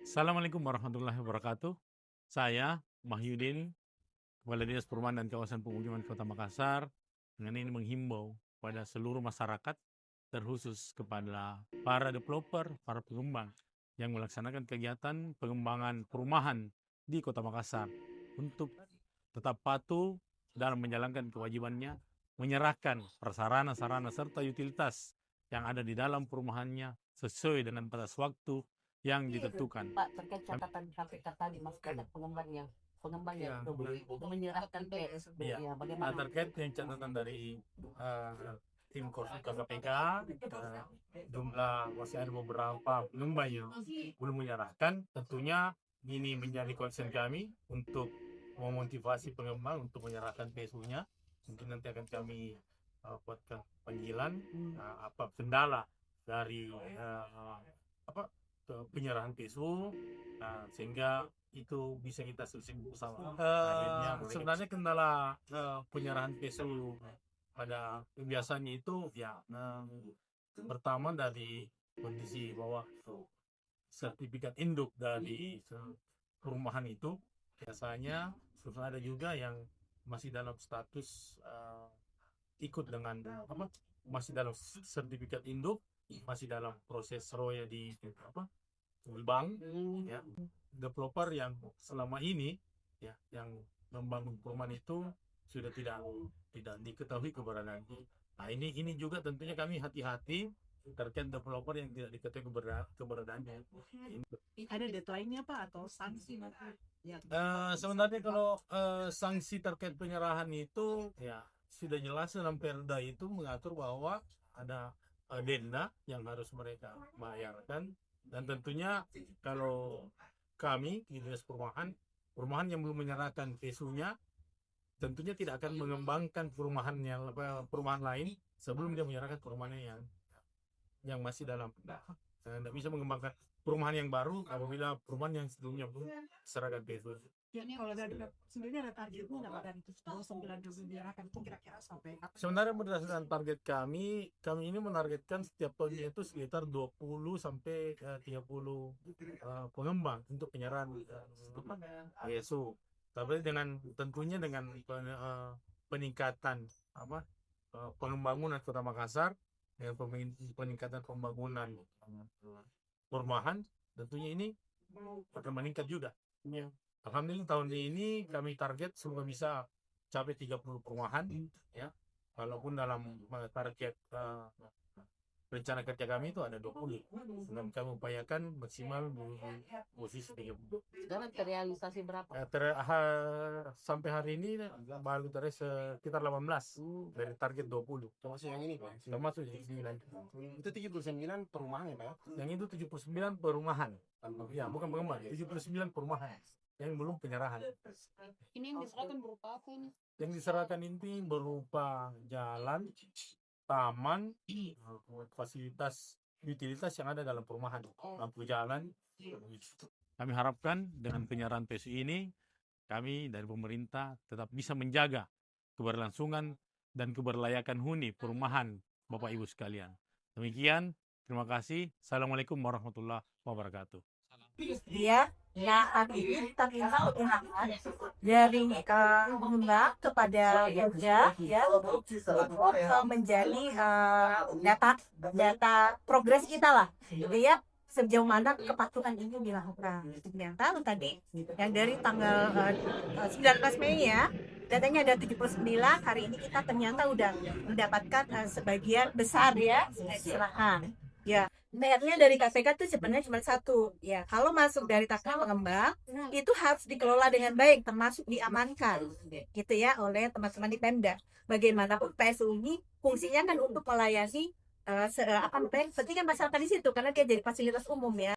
Assalamualaikum warahmatullahi wabarakatuh. Saya Mahyudin, Kepala Dinas Perumahan dan Kawasan Pemukiman Kota Makassar, dengan ini menghimbau pada seluruh masyarakat, terkhusus kepada para developer, para pengembang yang melaksanakan kegiatan pengembangan perumahan di Kota Makassar untuk tetap patuh dalam menjalankan kewajibannya, menyerahkan prasarana-sarana serta utilitas yang ada di dalam perumahannya sesuai dengan batas waktu yang ditentukan. Pak, terkait catatan KPK tadi Mas banyak pengembang yang menyerahkan PS. Iya. Ya, bagaimana? Terkait yang catatan dari tim KPK, jumlah masih ada beberapa pengembang yang belum menyerahkan. Tentunya ini menjadi concern kami untuk memotivasi pengembang untuk menyerahkan PSU-nya. Mungkin nanti akan kami buatkan panggilan apa kendala dari penyerahan PSU, sehingga itu bisa kita selesaikan bersama. Sebenarnya kendala penyerahan PSU pada biasanya itu ya pertama dari kondisi bahwa sertifikat induk dari perumahan itu biasanya sudah ada juga yang masih dalam status ikut dengan masih dalam sertifikat induk, masih dalam proses roya di bank, ya. Developer yang selama ini ya yang membangun perumahan itu sudah tidak diketahui keberadaannya. Nah, ini juga tentunya kami hati-hati terkait developer yang tidak diketahui keberadaannya. Ada deadline-nya Pak atau sanksi? Sebenarnya kalau sanksi terkait penyerahan itu ya sudah jelas dalam Perda itu mengatur bahwa ada denda yang harus mereka bayarkan, dan tentunya kalau kami di Dinas Perumahan yang belum menyerahkan PSU-nya tentunya tidak akan mengembangkan perumahan lain sebelum dia menyerahkan perumahannya yang masih dalam. Tidak bisa mengembangkan perumahan yang baru apabila perumahan yang sebelumnya belum serahkan PSU. Ya, ini kalau sebenarnya ada targetnya nggak Pak dari 9 diarahkan itu kira-kira sampai apa? Sebenarnya berdasarkan target kami ini menargetkan setiap tahunnya itu sekitar 20 sampai 30 pengembang untuk penyerahan PSU. Tapi tentunya dengan peningkatan pengembangan Kota Makassar, dengan peningkatan pembangunan perumahan, tentunya ini akan meningkat juga. Alhamdulillah tahun ini kami target semoga bisa capai 30 perumahan, ya. Walaupun dalam target rencana kerja kami itu ada 20, dan kami upayakan maksimal posisi 30. Sekarang terrealisasi berapa? Sampai hari ini baru sekitar 18 dari target 20. Termasuk yang ini Pak? Termasuk yang 9. Itu 79 perumahan ya Pak? Yang itu 79 perumahan. Ya, bukan pengembang, 79 perumahan yang belum penyerahan. Ini yang diserahkan berupa apa ini? Yang diserahkan ini berupa jalan, taman, fasilitas utilitas yang ada dalam perumahan, lampu jalan. Kami harapkan dengan penyerahan PSU ini, kami dari pemerintah tetap bisa menjaga keberlangsungan dan keberlayakan huni perumahan Bapak Ibu sekalian. Demikian, terima kasih. Assalamualaikum warahmatullahi wabarakatuh. Ya, ini kita minta dari pengembang kepada Pemda ya untuk menjadi data progres kita lah, gitu ya, sejauh mana kepatuhan ini dilakukan. Ternyata tadi yang dari tanggal 19 Mei ya, datanya ada 79, hari ini kita ternyata udah mendapatkan sebagian besar ya diserahkan. Ya, PR-nya dari KPK itu sebenarnya cuma satu, ya, kalau masuk dari tangan pengembang itu harus dikelola dengan baik, termasuk diamankan, gitu ya, oleh teman-teman di Pemda. Bagaimanapun PSU ini fungsinya kan untuk melayani penting kan masyarakat di situ, karena dia jadi fasilitas umum ya.